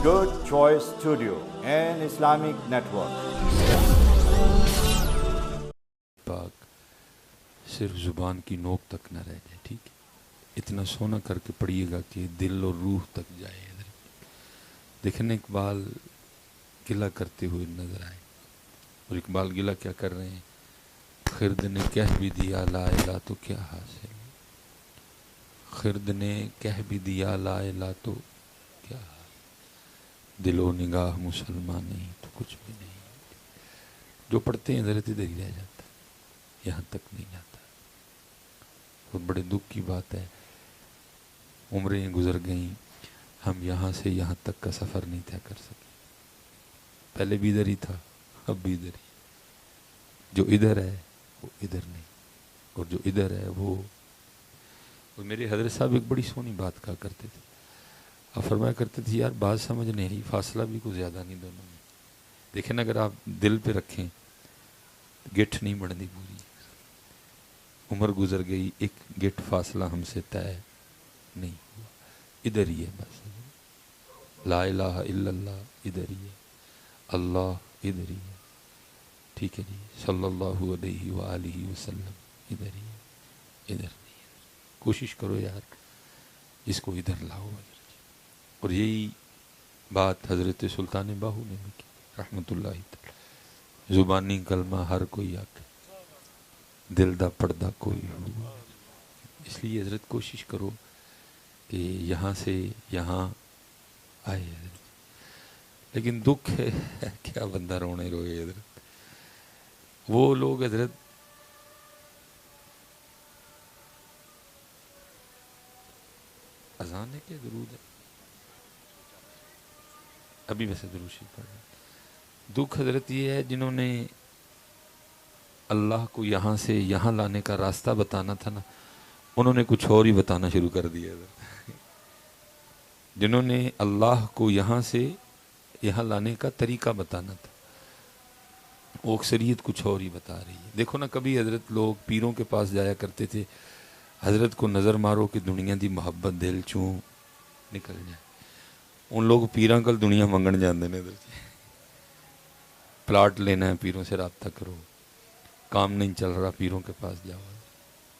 Good Choice Studio and Islamic Network. پاک صرف زبان کی نوک تک نہ رہ جائے، ٹھیک ہے؟ اتنا سونا کر کے پڑھیے گا کہ دل اور روح تک جائے. دیکھنے اقبال گلہ کرتے ہوئے نظر آئے، اور اقبال گلہ کیا کر رہے ہیں؟ خرد نے کہہ بھی دیا لا الہ تو کیا حاصل، خرد نے کہہ بھی دیا لا الہ تو کیا حاصل، دل و نگاہ مسلمان نہیں تو کچھ بھی نہیں. جو پڑھتے ہیں ادھر ادھر ہی رہ جاتا ہے، یہاں تک نہیں جاتا. بہت بڑے دکھ کی بات ہے، عمریں گزر گئیں، ہم یہاں سے یہاں تک کا سفر نہیں طے کر سکے. پہلے بھی ادھر ہی تھا، اب بھی ادھر ہی. جو ادھر ہے وہ ادھر نہیں، اور جو ادھر ہے وہ. اور میرے حضرت صاحب ایک بڑی سونی بات کہا کرتے تھے، اور فرمایا کرتے تھے یار بات سمجھ نہیں آئی، فاصلہ بھی کوئی زیادہ نہیں دونوں میں. دیکھیں نا، اگر آپ دل پہ رکھیں گٹھ نہیں بڑھتی پوری. عمر گزر گئی، ایک گٹھ فاصلہ ہم سے طے نہیں ہوا. ادھر ہی ہے بس، لا الہ الا اللہ ادھر ہی ہے، اللہ ادھر ہی ہے، ٹھیک ہے جی، صلی اللہ علیہ وآلہ وسلم ادھر ہی ہے، ادھر نہیں ہے. کوشش کرو یار اس کو ادھر لاؤ. اور یہی بات حضرت سلطان باہو نے بھی کی رحمت اللہ تعالی. زبانی کلمہ ہر کوئی آکے، دل دا پردہ کوئی ہو. اس لیے حضرت کوشش کرو کہ یہاں سے یہاں آئے حضرت. لیکن دکھ ہے کیا بندہ رونے روئے حضرت. وہ لوگ حضرت اذان ہے کہ درود ہے؟ ابھی ویسے درود شریف پڑھ رہے ہیں. دکھ حضرت یہ ہے جنہوں نے اللہ کو یہاں سے یہاں لانے کا راستہ بتانا تھا نا، انہوں نے کچھ اور ہی بتانا شروع کر دیا حضرت. جنہوں نے اللہ کو یہاں سے یہاں لانے کا طریقہ بتانا تھا، وہ اکثریت کچھ اور ہی بتا رہی ہے. دیکھو نا، کبھی حضرت لوگ پیروں کے پاس جایا کرتے تھے، حضرت کو نظر مارو کہ دنیا دی محبت دل چوں نکل جائے. ان لوگ پیراں کل دنیا منگن جاندے نے. پلاٹ لینا ہے پیروں سے رابطہ کرو، کام نہیں چل رہا پیروں کے پاس جاؤ.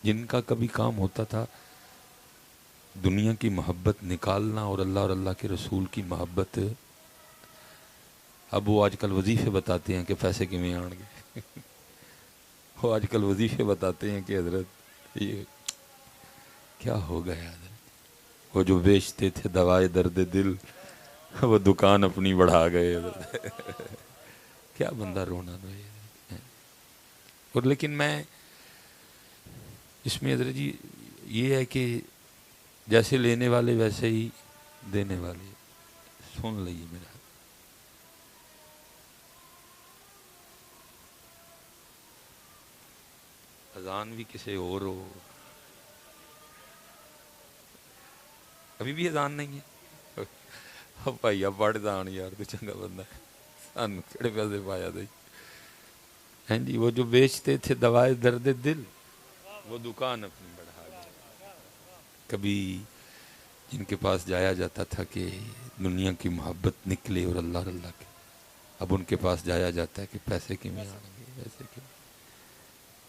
جن کا کبھی کام ہوتا تھا دنیا کی محبت نکالنا اور اللہ کے رسول کی محبت، اب وہ آج کل وظیفے بتاتے ہیں کہ پیسے کیویں آن گے. وہ آج کل وظیفے بتاتے ہیں کہ حضرت یہ کیا ہو گیا حضرت. وہ جو بیچتے تھے دوائے درد دل، وہ دکان اپنی بڑھا گئے حضرت. کیا بندہ رونا روئے. اور لیکن میں اس میں حضرت جی یہ ہے کہ جیسے لینے والے ویسے ہی دینے والے. سن لئیے میرا، اذان بھی کسی اور ہو. ابھی بھی اذان نہیں ہے. بھائی اب پڑھ دان یار، تو چنگا بندہ ہے، سانو کہڑے پیسے پایا دے. ہیں جی، وہ جو بیچتے تھے دوائے درد دل، وہ دکان اپنی بڑھا گئے. کبھی جن کے پاس جایا جاتا تھا کہ دنیا کی محبت نکلے اور اللہ کے، اب ان کے پاس جایا جاتا ہے کہ پیسے کیویں آن گے، پیسے کیویں.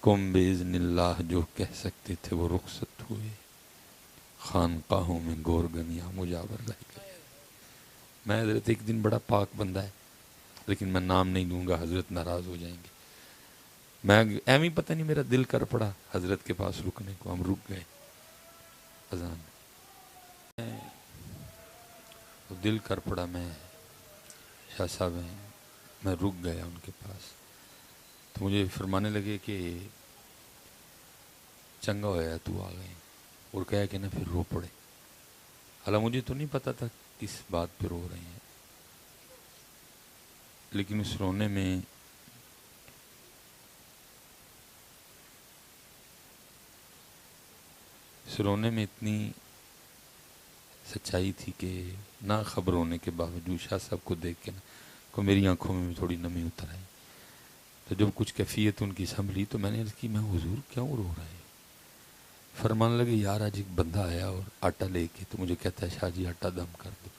کم باذن اللہ جو کہہ سکتے تھے وہ رخصت ہوئے، خانقاہوں میں گورگنیاں مجاور رہ گئے. میں حضرت ایک دن بڑا پاک بندہ ہے، لیکن میں نام نہیں دوں گا، حضرت ناراض ہو جائیں گے. میں ایویں پتہ نہیں میرا دل کر پڑا حضرت کے پاس رکنے کو، ہم رک گئے اذان. دل کر پڑا، میں شاہ صاحب ہیں، میں رک گیا ان کے پاس. تو مجھے فرمانے لگے کہ چنگا ہویا تو آ گئے، اور کہا کہ نا پھر رو پڑے. حالانکہ مجھے تو نہیں پتا تھا کس بات پہ رو رہے ہیں، لیکن اس رونے میں اتنی سچائی تھی کہ نہ خبر ہونے کے باوجود شاہ صاحب کو دیکھ کے نا کو میری آنکھوں میں بھی تھوڑی نمی اتر آئی. تو جب کچھ کیفیت ان کی سنبھلی تو میں نے عرض کی، میں حضور کیوں رو رہے ہیں؟ فرمانے لگے یار آج ایک بندہ آیا اور آٹا لے کے، تو مجھے کہتا ہے شاہ جی آٹا دم کر دو.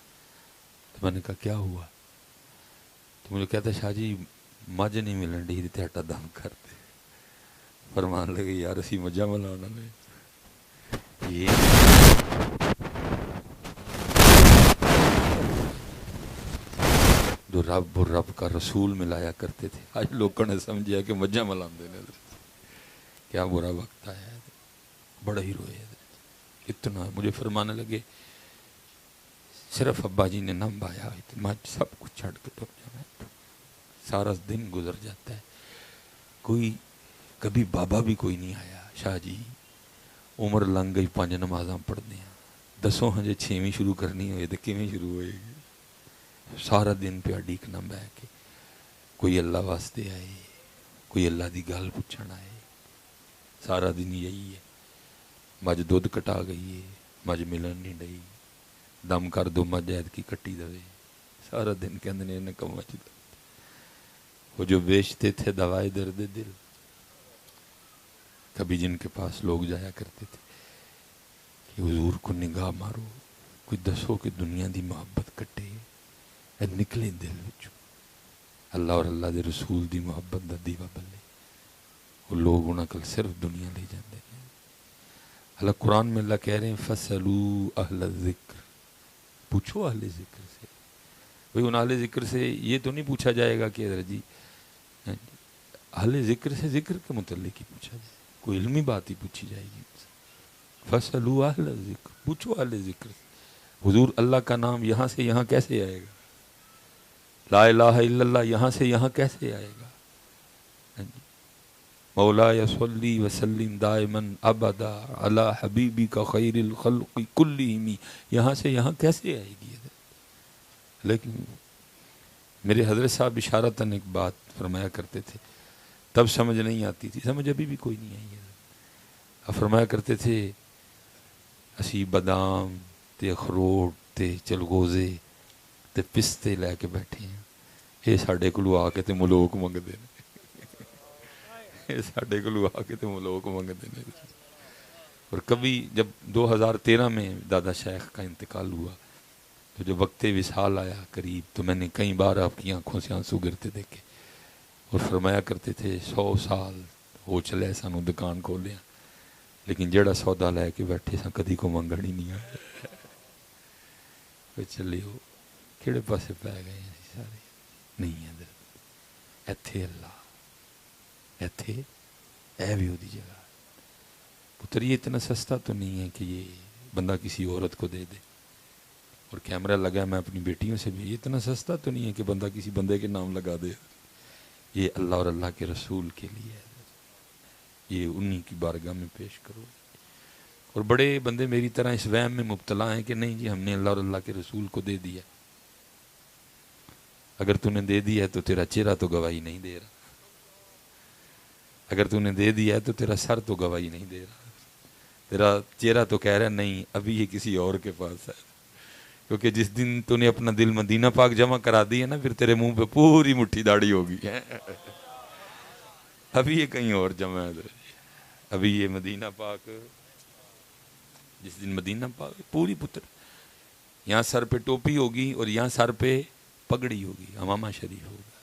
تو تو میں نے کہا کیا ہوا؟ تو مجھے کہتا شاہ جی مجھ نہیں ملن ڈی تے آٹا دم کرتے. فرمان لگے یار اسی مجھا ملانا نے یہ جو رب اور رب کا رسول ملایا کرتے تھے آج لوگوں نے سمجھا کہ مجھا ملاندے نے. کیا برا وقت آیا ہے. بڑا ہی روئے اتنا. مجھے فرمانے لگے صرف ابا جی نے نم بایا ہوئی تھی میں سب کچھ چھڑ کے ٹر جانا. سارا دن گزر جاتا ہے کوئی کبھی بابا بھی کوئی نہیں آیا. شاہ جی عمر لنگ گئی 5 نمازاں پڑھنے ہیں 10 ہجے 6ویں شروع کرنی ہوئے تو کیویں شروع ہوئے گی. سارا دن پہ ڈیکنا بہ کے کوئی اللہ واسطے آئے کوئی اللہ دی گل پوچھن آئے. سارا دن یہی ہے. مجھ دودھ کٹا گئی ہے مجھ ملن نہیں ڈئی دم کر دو مجھ عید کی کٹی دے. سارا دن کہندے نے انہیں کم وچ وہ جو بیچتے تھے دوائے درد دل. کبھی جن کے پاس لوگ جایا کرتے تھے کہ حضور کو نگاہ مارو کوئی دسو کہ دنیا دی محبت کٹے اے نکلے دل وچوں اللہ اور اللہ دے رسول دی محبت دا دیوا بلے. وہ لوگ انہاں کل صرف دنیا لے جاندے ہیں. اللہ قرآن میں اللہ کہہ رہے ہیں فَاسْأَلُوا أَهْلَ الذِّكْرِ پوچھو اہل ذکر سے. بھئی ان اہل ذکر سے یہ تو نہیں پوچھا جائے گا کہ حضرت جی اہل ذکر سے ذکر کے متعلق ہی پوچھا جائے کوئی علمی بات ہی پوچھی جائے گی. فَاسْأَلُوا أَهْلَ الذِّكْرِ پوچھو اہل ذکر سے. حضور اللہ کا نام یہاں سے یہاں کیسے آئے گا؟ لا الہ الا اللہ یہاں سے یہاں کیسے آئے گا؟ مولا صلی وسلم دائماً ابدا علی حبیبی کا خیر الخلق کلہم یہاں سے یہاں کیسے آئے گی؟ لیکن میرے حضرت صاحب اشارتاً ایک بات فرمایا کرتے تھے تب سمجھ نہیں آتی تھی سمجھ ابھی بھی کوئی نہیں آئی ہے. اب فرمایا کرتے تھے اسی بادام تے اخروٹ تے چلغوزے تے پستے لے کے بیٹھے ہیں یہ ساڈے کولوں آ کے تے ملوک منگدے نے یہ ساڈے کولوں آ کے تے ملوک منگدے نے. اور کبھی جب 2013 میں دادا شیخ کا انتقال ہوا تو جب وقت وصال آیا قریب تو میں نے کئی بار آپ کی آنکھوں سے آنسو گرتے دیکھے اور فرمایا کرتے تھے 100 سال ہو چلے سانو دکان کھولیا لیکن جڑا سودا لے کے بیٹھے سا کدی کو منگن ہی نہیں آیا. چلے ہو کہڑے پاسے پی گئے ہیں سارے نہیں ہے ایتھے اللہ ایتھے اے بھی دی جگہ. پتر یہ اتنا سستا تو نہیں ہے کہ یہ بندہ کسی عورت کو دے دے اور کیمرہ لگا میں اپنی بیٹیوں سے بھی. یہ اتنا سستا تو نہیں ہے کہ بندہ کسی بندے کے نام لگا دے. یہ اللہ اور اللہ کے رسول کے لیے ہے. یہ انہی کی بارگاہ میں پیش کرو. اور بڑے بندے میری طرح اس وہم میں مبتلا ہیں کہ نہیں جی ہم نے اللہ اور اللہ کے رسول کو دے دیا. اگر تو نے دے دیا ہے تو تیرا چہرہ تو گواہی نہیں دے رہا. اگر تو نے دے دیا ہے تو تیرا سر تو گواہی نہیں دے رہا. تیرا چہرہ تو کہہ رہا نہیں ابھی یہ کسی اور کے پاس ہے. کیونکہ جس دن تو نے اپنا دل مدینہ پاک جمع کرا دی ہے نا پھر تیرے منہ پہ پوری مٹھی داڑھی ہوگی. ابھی یہ کہیں اور جمع ہے. ابھی یہ مدینہ پاک جس دن مدینہ پاک پوری پتر یہاں سر پہ ٹوپی ہوگی اور یہاں سر پہ پگڑی ہوگی امامہ شریف ہوگا.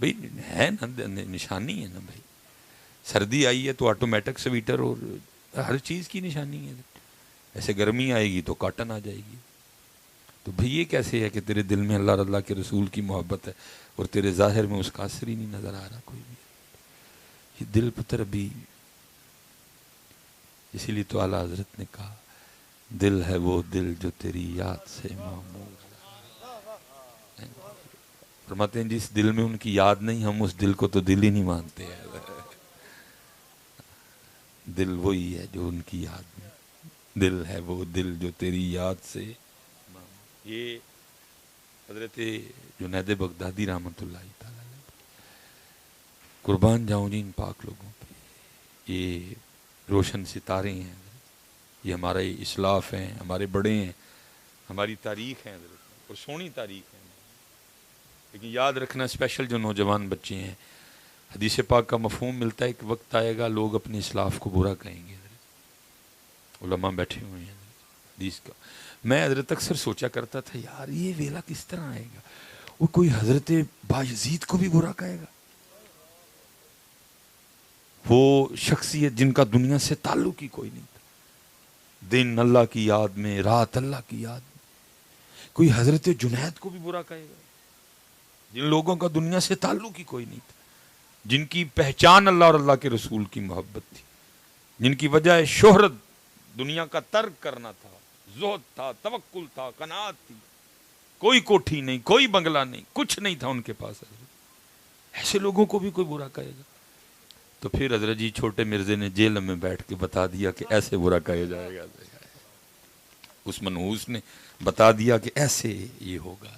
بھئی ہے نا نشانی ہے نا بھائی. سردی آئی ہے تو آٹومیٹک سویٹر اور ہر چیز کی نشانی ہے. ایسے گرمی آئے گی تو کاٹن آ جائے گی. تو بھئی یہ کیسے ہے کہ تیرے دل میں اللہ اور اللہ کے رسول کی محبت ہے اور تیرے ظاہر میں اس کا اثر ہی نہیں نظر آ رہا کوئی بھی. یہ دل پتر ابھی اسی لیے تو اعلیٰ حضرت نے کہا دل ہے وہ دل جو تیری یاد سے معمور. فرماتے ہیں جس دل میں ان کی یاد نہیں ہم اس دل کو تو دل ہی نہیں مانتے ہیں. دل وہی ہے جو ان کی یاد میں. دل ہے وہ دل جو تیری یاد سے. یہ حضرت جنید بغدادی رحمۃ اللہ تعالی قربان جاؤں جی ان پاک لوگوں پہ. یہ روشن ستارے ہیں. یہ ہمارے اسلاف ہیں ہمارے بڑے ہیں ہماری تاریخ ہیں اور سونی تاریخ ہے. لیکن یاد رکھنا اسپیشل جو نوجوان بچے ہیں حدیث پاک کا مفہوم ملتا ہے کہ وقت آئے گا لوگ اپنے اسلاف کو برا کہیں گے. علماء بیٹھے ہوئے ہیں حدیث کا. میں حضرت اکثر سوچا کرتا تھا یار یہ ویلا کس طرح آئے گا, وہ کوئی حضرت بایزید کو بھی برا کہے گا, وہ شخصیت جن کا دنیا سے تعلق ہی کوئی نہیں تھا, دن اللہ کی یاد میں, رات اللہ کی یاد میں, کوئی حضرت جنید کو بھی برا کہے گا, جن لوگوں کا دنیا سے تعلق ہی کوئی نہیں تھا, جن کی پہچان اللہ اور اللہ کے رسول کی محبت تھی, جن کی وجہ شہرت دنیا کا ترک کرنا تھا, زہد تھا, توکل تھا, قناعت تھی, کوئی کوٹھی نہیں, کوئی بنگلہ نہیں, کچھ نہیں تھا ان کے پاس. ایسے لوگوں کو بھی کوئی برا کہے گا؟ تو پھر حضرت جی چھوٹے مرزے نے جیل میں بیٹھ کے بتا دیا کہ ایسے برا کہا جائے گا. اس منحوس نے بتا دیا کہ ایسے یہ ہوگا,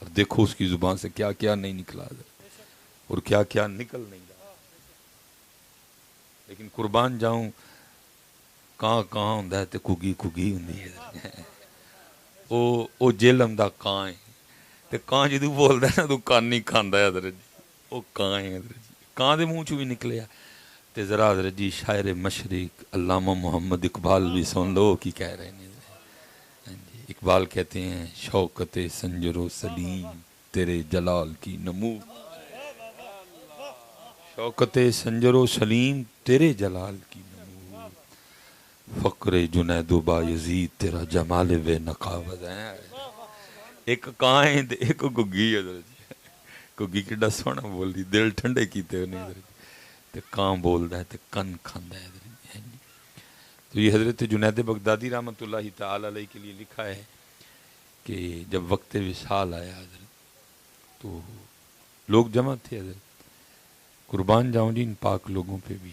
اور دیکھو اس کی زبان سے کیا کیا نہیں نکلا اور کیا کیا نکل نہیں رہا. لیکن قربان جاؤں کہاں کہاں ہوندا ہے تے کگی کگی ہوندی ہے. او جیلم دا کان ہے تے کان جدوں بولدا ہے نا تو کان نہیں کھاندا ہے حضرت جی, او کان ہے حضرت جی, کان دے منہ چوں بھی نکلیا. تے ذرا حضرت جی شاعر مشرق علامہ محمد اقبال بھی سن لو کی کہہ رہے ہیں. اقبال کہتے ہیں شوکت سنجر و سلیم تیرے جلال کی نمود, شوکت سنجر و سلیم تیرے جلال کی نمود, فقر جنید و بایزید تیرا جمال بے نقابت ہے. ایک کائیں ایک گگی ہے گگی کیڈا سونا بول دی, دل ٹھنڈے کیتے انہیں تے کان بولدا ہے تے کن کھاندا ہے. تو یہ حضرت جنید بغدادی رحمۃ اللہ تعالی علیہ کے لیے لکھا ہے کہ جب وقت وصال آیا حضرت تو لوگ جمع تھے حضرت. قربان جاؤں جی ان پاک لوگوں پہ بھی,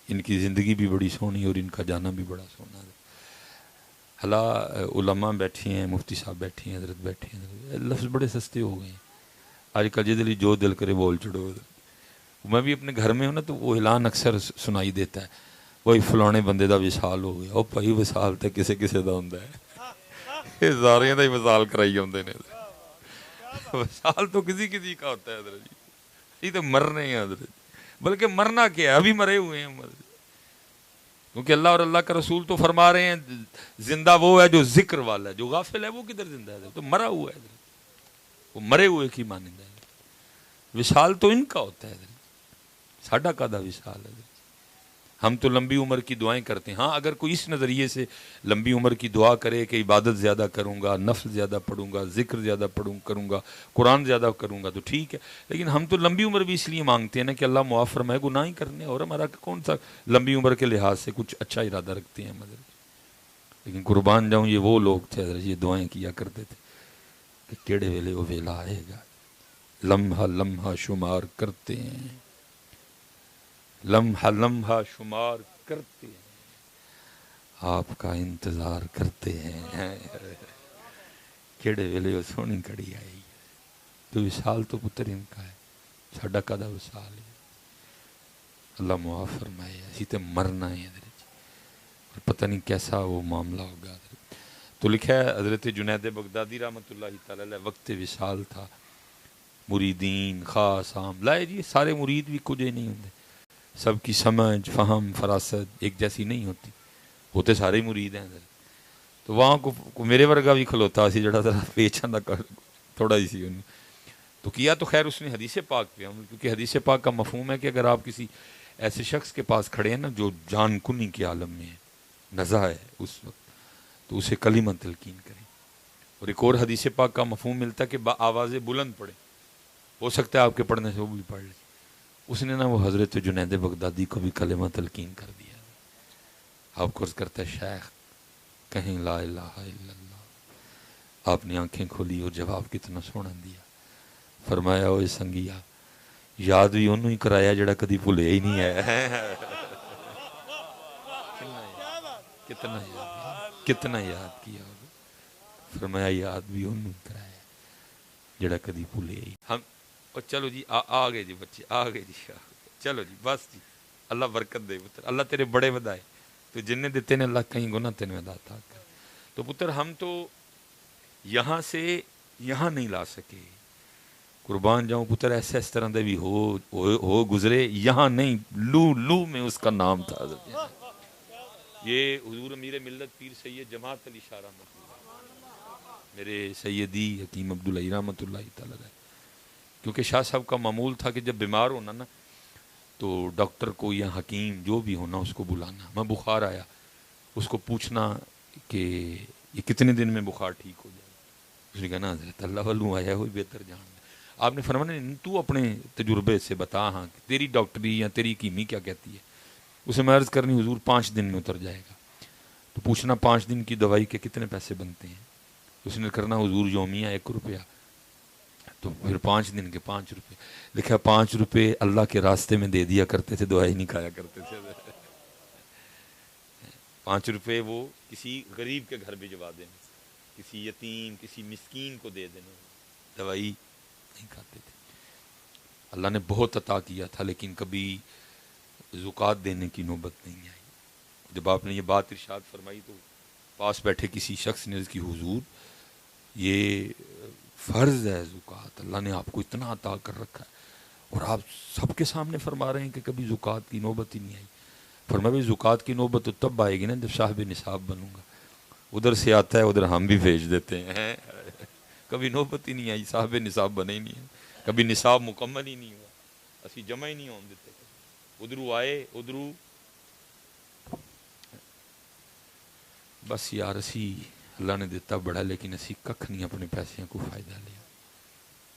ان کی زندگی بھی بڑی سونی اور ان کا جانا بھی بڑا سونا. حلا علماء بیٹھے ہیں, مفتی صاحب بیٹھے ہیں, حضرت بیٹھے ہیں, لفظ بڑے سستے ہو گئے ہیں آج کل. جدلی جو دل کرے بول چڑو. میں بھی اپنے گھر میں ہوں نا تو وہ اعلان اکثر سنائی دیتا ہے, وہی فلانے بندے دا وصال ہو گیا. او بھائی وصال تے کسے کسے دا ہوندا ہے, یہ سارے دا ہی وصال کرائی ہوندے نے. وصال تو کسی کسی کا ہوتا ہے حضرت جی, یہ تو مرنے ہیں حضرت, بلکہ مرنا کیا ہے, ابھی مرے ہوئے ہیں. کیونکہ اللہ اور اللہ کا رسول تو فرما رہے ہیں زندہ وہ ہے جو ذکر والا ہے, جو غافل ہے وہ کدھر زندہ ہے, تو مرا ہوا ہے, وہ مرے ہوئے کی مانندہ ہے. وصال تو ان کا ہوتا ہے حضرت, ساڈا کادا وصال ہے. ہم تو لمبی عمر کی دعائیں کرتے ہیں. ہاں اگر کوئی اس نظریے سے لمبی عمر کی دعا کرے کہ عبادت زیادہ کروں گا, نفل زیادہ پڑھوں گا, ذکر زیادہ کروں گا, قرآن زیادہ کروں گا, تو ٹھیک ہے. لیکن ہم تو لمبی عمر بھی اس لیے مانگتے ہیں نا کہ اللہ معاف فرمائے, گناہ ہی کرنے, اور ہمارا کون سا لمبی عمر کے لحاظ سے کچھ اچھا ارادہ رکھتے ہیں مگر. لیکن قربان جاؤں یہ وہ لوگ تھے حضرت, یہ دعائیں کیا کرتے تھے کہ کیڑے ویلے وہ ویلا آئے گا, لمحہ لمحہ شمار کرتے ہیں, لمحہ لمحہ شمار کرتے ہیں, آپ کا انتظار کرتے ہیں. کیڑے ویلے وہ سونی کڑی آئی. تو وصال تو پتر ان کا ہے, ساڈا کدا وصال ہے. اللہ معاف فرمائے, اسی تے مرنا ہے حضرت, اور پتہ نہیں کیسا وہ معاملہ ہوگا حضرت. تو لکھا ہے حضرت جنید بغدادی رحمۃ اللہ تعالی علیہ وقت وصال تھا, مریدین خاص عام لائے جی, سارے مرید بھی کچھ نہیں ہوندے, سب کی سمجھ فہم فراست ایک جیسی نہیں ہوتی, ہوتے سارے مرید ہیں حضرت. تو وہاں کو میرے ورگا بھی کھلوتا سی جڑا ذرا پیچھا نہ تھوڑا ہی سی انہیں تو کیا, تو خیر اس نے حدیث پاک پہ, کیونکہ حدیث پاک کا مفہوم ہے کہ اگر آپ کسی ایسے شخص کے پاس کھڑے ہیں نا جو جان کنی کے عالم میں ہے, نزا ہے اس وقت, تو اسے کلمہ تلقین کریں. اور ایک اور حدیث پاک کا مفہوم ملتا ہے کہ آواز بلند پڑھیں, ہو سکتا ہے آپ کے پڑھنے سے وہ بھی پڑھ لیں. اس نے نا وہ حضرت جنید بغدادی کو بھی کلمہ تلقین کر دیا. آپ کو عرض کرتا ہے شیخ کہیں لا الہ الا اللہ, آپ نے آنکھیں کھولی اور جواب کتنا سونا دیا. فرمایا اوے سنگیا, یاد بھی انہوں ہی کرایا جڑا کدی بھولے ہی نہیں ہے. کتنا یاد کیا ہوگا. فرمایا یاد بھی انہوں کرایا جڑا کدی بھولے ہی. ہم چلو جی آ گئے جی بچے, آ گئے جی, چلو جی بس جی, اللہ برکت دے پتر, اللہ تیرے بڑے ودائے, تو جن نے دیتے نے اللہ کہیں گنا تین میں داتا کر. تو پتر ہم تو یہاں سے یہاں نہیں لا سکے, قربان جاؤں پتر, ایسے اس طرح دے بھی ہو گزرے, یہاں نہیں, لو میں اس کا نام تھا حضرت. یہ حضور امیر ملت پیر سید جماعت علی شاہ رحمۃ اللہ، میرے سیدی حکیم عبداللہ رحمۃ اللہ تعالی علیہ، کیونکہ شاہ صاحب کا معمول تھا کہ جب بیمار ہونا نا تو ڈاکٹر کو یا حکیم جو بھی ہونا اس کو بلانا، میں بخار آیا اس کو پوچھنا کہ یہ کتنے دن میں بخار ٹھیک ہو جائے، اس نے کہا نا حضرت اللہ والوں آیا ہوئی بہتر جان ہے۔ آپ نے فرمایا تو اپنے تجربے سے بتا ہاں کہ تیری ڈاکٹری یا تیری کیمی کیا کہتی ہے۔ اسے میں عرض کرنی حضور 5 دن میں اتر جائے گا، تو پوچھنا 5 دن کی دوائی کے کتنے پیسے بنتے ہیں، اس نے کرنا حضور یومیہ 1 روپیہ، تو پھر 5 دن کے 5 روپے لکھا، 5 روپے اللہ کے راستے میں دے دیا کرتے تھے، دوائی نہیں کھایا کرتے تھے۔ 5 روپے وہ کسی غریب کے گھر بھجوا دینے، کسی یتیم کسی مسکین کو دے دینے، دوائی نہیں کھاتے تھے۔ اللہ نے بہت عطا کیا تھا لیکن کبھی زکوٰۃ دینے کی نوبت نہیں آئی۔ جب آپ نے یہ بات ارشاد فرمائی تو پاس بیٹھے کسی شخص نے عرض کی حضور یہ فرض ہے زکوٰۃ، اللہ نے آپ کو اتنا عطا کر رکھا ہے اور آپ سب کے سامنے فرما رہے ہیں کہ کبھی زکوٰۃ کی نوبت ہی نہیں آئی۔ فرمایا بھائی زکوٰۃ کی نوبت تو تب آئے گی نا جب صاحب نصاب بنوں گا، ادھر سے آتا ہے ادھر ہم بھی بھیج دیتے ہیں، کبھی نوبت ہی نہیں آئی، صاحب نصاب بنے ہی نہیں ہے، کبھی نصاب مکمل ہی نہیں ہوا، اسی جمع ہی نہیں ہون دیتے، ادھرو آئے ادھرو بس یار اسی اللہ نے دیتا بڑا لیکن اسی ککھ نہیں اپنے پیسے کو فائدہ لیا۔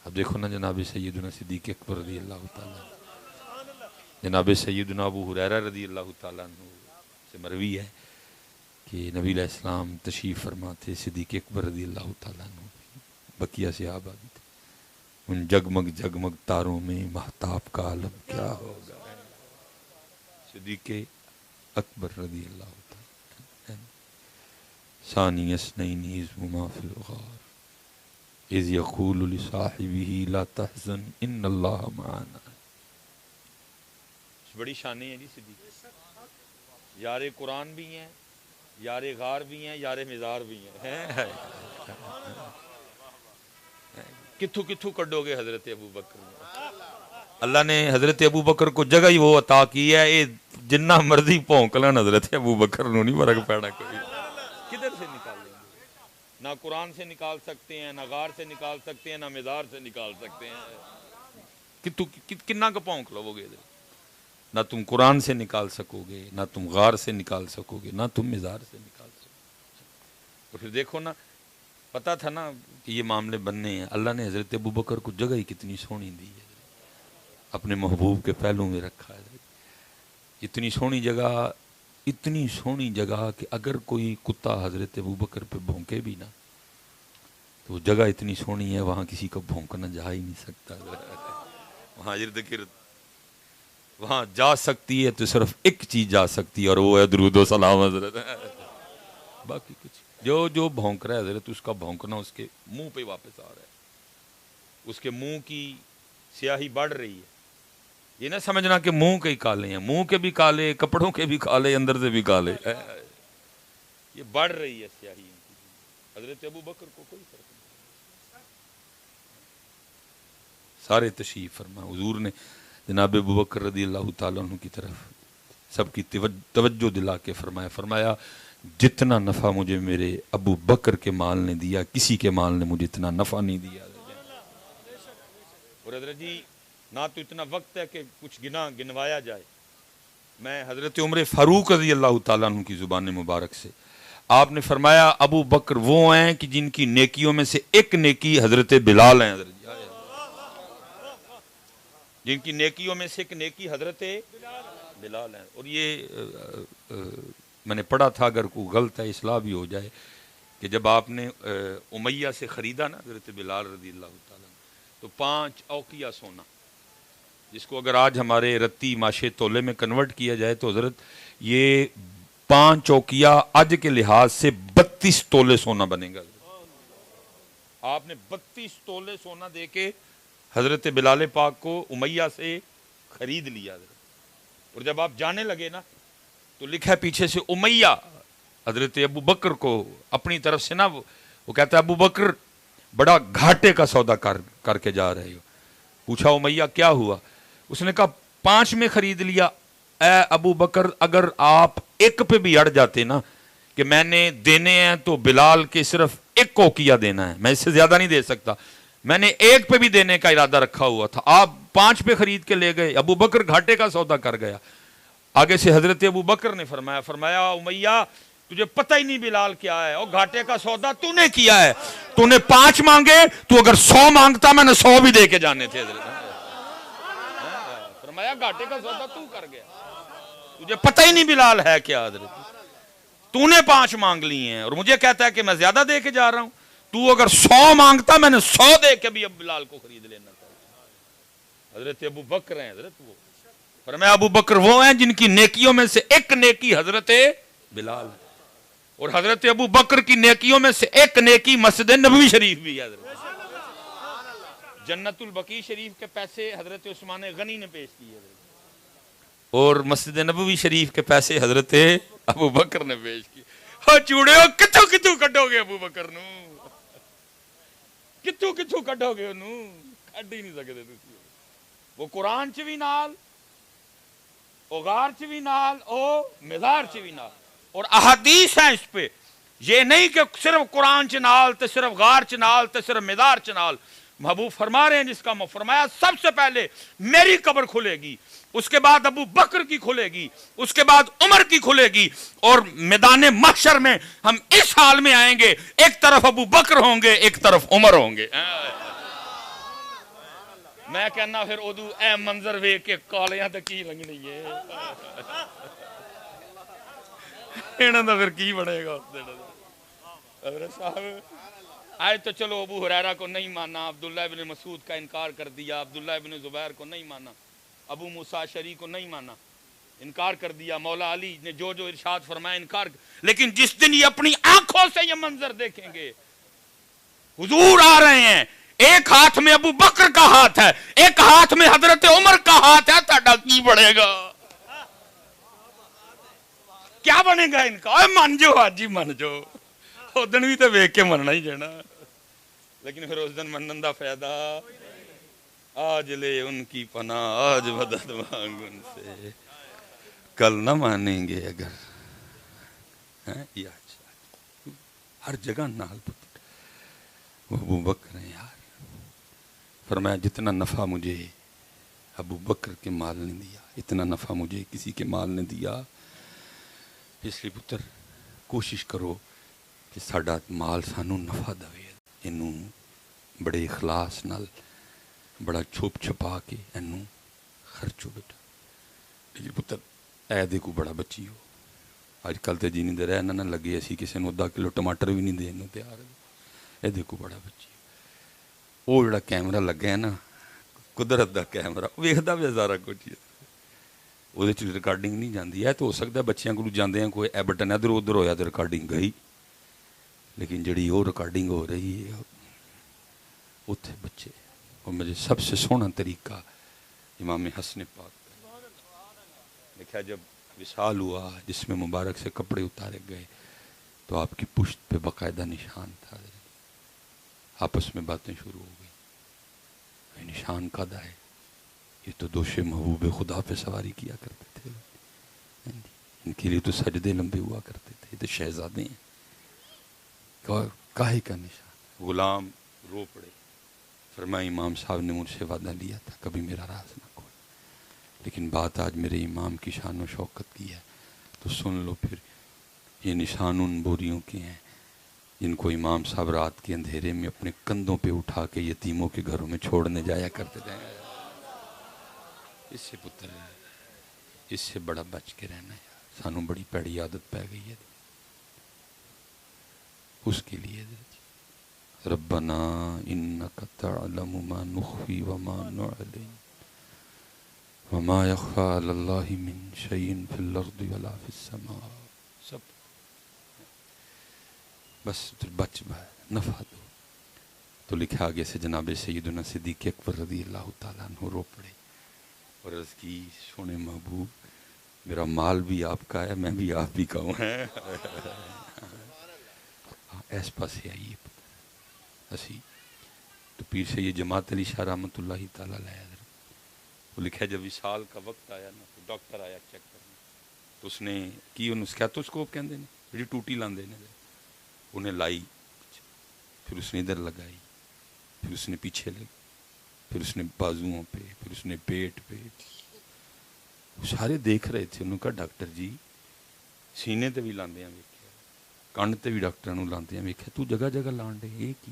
اب دیکھو نا جناب سیدنا صدیق اکبر رضی اللہ تعالیٰ، جناب سیدنا ابو ہریرہ رضی اللہ تعالیٰ عنہ سے مروی ہے کہ نبی علیہ السلام تشریف فرما تھے، صدیق اکبر رضی اللہ تعالیٰ عنہ بقیہ صحابہ بھی تھے، ان جگمگ جگمگ تاروں میں مہتاب کا عالم کیا ہوگا، صدیق اکبر رضی اللہ تعالیٰ ثانی اثنین اذ ہما فی الغار اذ یقول لصاحبہ لا تحزن ان اللہ معنا۔ بڑی شانیں ہیں جی صدیق، یار قرآن بھی ہیں، یار غار بھی ہیں، یار مزار بھی ہیں۔ کتھو کتھو کڈو گے حضرت ابو بکر، اللہ نے حضرت ابو بکر کو جگہ ہی وہ عطا کی ہے، اے جنہ مرضی پونک لن حضرت ابو بکر نو نہیں فرق پینا کوئی، کدھر سے نکالیں گے؟ نہ قرآن سے نکال سکتے ہیں، نہ غار سے نکال سکتے ہیں، نہ مزار سے نکال سکتے ہیں، کتنا کا پونک لو گے؟ نہ تم قرآن سے نکال سکو گے، نہ تم غار سے نکال سکو گے، نہ تم مزار سے نکال سکو گے۔ تو پھر دیکھو نا، پتا تھا نا کہ یہ معاملے بننے ہیں، اللہ نے حضرت ابو بکر کو جگہ ہی کتنی سونی دی ہے، اپنے محبوب کے پہلو میں رکھا ہے، اتنی سونی جگہ کہ اگر کوئی کتا حضرت ابو بکر پہ بھونکے بھی نا تو وہ جگہ اتنی سونی ہے وہاں کسی کا بھونکنا جا ہی نہیں سکتا، وہاں ارد گرد وہاں جا سکتی ہے تو صرف ایک چیز جا سکتی ہے اور وہ ہے درود و سلام حضرت، باقی کچھ جو بھونک رہا ہے حضرت اس کا بھونکنا اس کے منہ پہ واپس آ رہا ہے، اس کے منہ کی سیاہی بڑھ رہی ہے، یہ نہ سمجھنا کہ منہ کے ہی کالے ہیں، منہ کے بھی کالے، کپڑوں کے بھی کالے، اندر سے بھی کالے، یہ بڑھ رہی ہے سیاہی ان کی۔ حضرت ابو بکر کو کوئی فرق نہیں، سارے تشریف فرما، حضور نے جناب ابو بکر رضی اللہ تعالیٰ عنہ کی طرف سب کی توجہ دلا کے فرمایا جتنا نفع مجھے میرے ابو بکر کے مال نے دیا کسی کے مال نے مجھے اتنا نفع نہیں دیا۔ اور حضرت جی نہ تو اتنا وقت ہے کہ کچھ گنوایا جائے، میں حضرت عمر فاروق رضی اللہ تعالیٰ عنہ کی زبان مبارک سے آپ نے فرمایا ابو بکر وہ ہیں کہ جن کی نیکیوں میں سے ایک نیکی حضرت بلال ہیں، حضرت جن کی نیکیوں میں سے ایک نیکی حضرت بلال ہیں۔ اور یہ میں نے پڑھا تھا، اگر کوئی غلط ہے اصلاح بھی ہو جائے، کہ جب آپ نے امیہ سے خریدا نا حضرت بلال رضی اللہ تعالیٰ تو 5 اوقیہ سونا، جس کو اگر آج ہمارے رتی ماشے تولے میں کنورٹ کیا جائے تو حضرت یہ 5 اوقیہ آج کے لحاظ سے 32 تولے سونا بنے گا۔ آپ نے 32 تولے سونا دے کے حضرت بلال پاک کو امیہ سے خرید لیا، اور جب آپ جانے لگے نا تو لکھا ہے پیچھے سے امیہ حضرت ابو بکر کو اپنی طرف سے نا وہ کہتا ہے ابو بکر بڑا گھاٹے کا سودا کر کے جا رہے ہو۔ پوچھا امیہ کیا ہوا؟ اس نے کہا 5 میں خرید لیا، اے ابو بکر اگر آپ ایک پہ بھی اڑ جاتے نا کہ میں نے دینے ہیں تو بلال کے صرف ایک کو کیا دینا ہے، میں اس سے زیادہ نہیں دے سکتا، میں نے ایک پہ بھی دینے کا ارادہ رکھا ہوا تھا، آپ 5 پہ خرید کے لے گئے، ابو بکر گھاٹے کا سودا کر گیا۔ آگے سے حضرت ابو بکر نے فرمایا امیہ تجھے پتہ ہی نہیں بلال کیا ہے، اور گھاٹے کا سودا تو نے کیا ہے، تو نے 5 مانگے، تو اگر 100 مانگتا میں نے 100 بھی دے کے جانے تھے۔ حضرت فرمایا گھاٹے کا سودا تو کر گیا، تجھے پتہ ہی نہیں بلال ہے کیا، حضرت تو نے 5 مانگ لی ہیں اور مجھے کہتا ہے کہ میں زیادہ دے کے جا رہا ہوں، تو اگر 100 مانگتا میں نے 100 دے کے بھی اب بلال کو خرید لینا تھا۔ حضرت ابو بکر ہیں، حضرت وہ فرمایا ابو بکر وہ ہیں جن کی نیکیوں میں سے ایک نیکی حضرت بلال ہے، اور حضرت ابو بکر کی نیکیوں میں سے ایک نیکی مسجد نبوی شریف بھی ہے۔ حضرت جنت البقیع شریف کے پیسے حضرت عثمان غنی نے پیش کیے، اور مسجد نبوی شریف کے پیسے حضرت ابو بکر نے پیش کیے۔ ہاں چوڑے ہو کتوں کتوں کڈو گے ابو بکر نو، کتوں کتوں کڈو گے انہوں، کڈ ہی نہیں سکتے تسی۔ وہ قرآن چ بھی نال، او غار چ بھی نال، او مزار چ بھی نال، اور احادیث ہیں اس پہ، یہ نہیں کہ صرف قرآن چ نال تے صرف غار چ نال تے صرف مزار چ نال۔ محبوب فرما رہے ہیں جس کا فرمایا سب سے پہلے میری قبر کھلے گی، اس کے بعد ابو بکر کی کھلے گی، اس کے بعد عمر کی کھلے گی، اور میدان محشر میں ہم اس حال میں آئیں گے، ایک طرف ابو بکر ہوں گے ایک طرف عمر ہوں گے۔ میں کہنا پھر ادو اے منظر ویکھ کے کالیاں تے کی لنگنی ہے، انہاں دا پھر کی بنے گا اس دن۔ حضرت صاحب آج تو چلو ابو ہریرہ کو نہیں مانا، عبداللہ ابن مسعود کا انکار کر دیا، عبداللہ ابن زبیر کو نہیں مانا، ابو موسیٰ اشعری کو نہیں مانا، انکار کر دیا، مولا علی نے جو جو ارشاد فرمایا انکار، لیکن جس دن یہ اپنی آنکھوں سے یہ منظر دیکھیں گے، حضور آ رہے ہیں، ایک ہاتھ میں ابو بکر کا ہاتھ ہے، ایک ہاتھ میں حضرت عمر کا ہاتھ ہے، تھاڈا کی بڑھے گا؟ کیا بنے گا ان کا؟ من جو حاجی من جو، اس دن بھی تو ویک کے مننا ہی جانا، لیکن پھر اس دن منن دا فائدہ، آج لے ان کی پناہ آج مدد مانگ ان سے، کل نہ مانیں گے اگر ہر جگہ نال پتر وہ ابو بکر ہیں یار۔ فرمایا جتنا نفع مجھے ابو بکر کے مال نے دیا اتنا نفع مجھے کسی کے مال نے دیا، اس لیے پتر کوشش کرو کہ ساڈا مال سانو نفع دے، انہوں بڑے اخلاص نال بڑا چھپ چھپا کے انہوں خرچو بیٹا۔ لیکن پتر اے دے کو بڑا بچی ہو، آج کل تے جی نہیں دے رہے نہ لگے اسی کسی نے 10 کلو ٹماٹر بھی نہیں دے تیار ہے، اے دے کو بڑا بچی ہو۔ وہ جڑا کیمرہ لگا ہے نا قدرت دا کیمرہ، ویکھدا بھی سارا کچھ ہے، وہ ریکارڈنگ نہیں جاندی ہے، تو ہو سکتا ہے بچیاں کو جاندے ہیں کوئی اے بٹن ادھر ادھر ہویا تو ریکارڈنگ گئی، لیکن جڑی وہ ریکارڈنگ ہو رہی ہے اتنے بچے، اور مجھے سب سے سونا طریقہ امام حسن پاک کا دیکھا، جب وصال ہوا جس میں مبارک سے کپڑے اتارے گئے تو آپ کی پشت پہ باقاعدہ نشان تھا، آپس میں باتیں شروع ہو گئی، یہ نشان کدا ہے؟ یہ تو دوش محبوب خدا پہ سواری کیا کرتے تھے، ان کے لیے تو سجدے لمبے ہوا کرتے تھے، یہ تو شہزادے ہیں، کاہے کا نشان؟ غلام رو پڑے، فرمایا امام صاحب نے مجھ سے وعدہ لیا تھا کبھی میرا راز نہ کھول، لیکن بات آج میرے امام کی شان و شوکت کی ہے تو سن لو پھر، یہ نشان ان بوریوں کے ہیں جن کو امام صاحب رات کے اندھیرے میں اپنے کندھوں پہ اٹھا کے یتیموں کے گھروں میں چھوڑنے جایا کرتے تھے۔ اس سے پتر اس سے بڑا بچ کے رہنا ہے، سانوں بڑی پیڑی عادت پہ گئی ہے، اس کے لیے ربنا انک تعلم ما نخفی وما نعلن وما یخفی علی اللہ من شیء فی الارض ولا فی السماء، سب بس بچ نفع دو۔ تو لکھا آگے سے جناب سیدنا صدیق اکبر رضی اللہ تعالیٰ عنہ رو پڑے اور عرض کی سونے محبوب میرا مال بھی آپ کا ہے، میں بھی آپ بھی کا ہوں، ایس پاسے آئیے اسی تو پیر سے یہ جماعت علی شاہ رحمۃ اللہ تعالیٰ علیہ، وہ لکھا جب وصال کا وقت آیا نا تو ڈاکٹر آیا چیک کر تو اس نے کی انہوں سکیتوسکوپ کہندے نے جی ٹوٹی لاندے نے انہیں لائی پھر اس نے ادھر لگائی پھر اس نے پیچھے لگی پھر اس نے بازوؤں پہ پھر اس نے پیٹ پہ سارے دیکھ رہے تھے انہوں نے کہا ڈاکٹر جی سینے تے بھی لاندے ہیں ویکھیا کنڈ تے بھی ڈاکٹر نوں لاندے ہیں ویکھیا تو جگہ جگہ لان ڈے یہ کی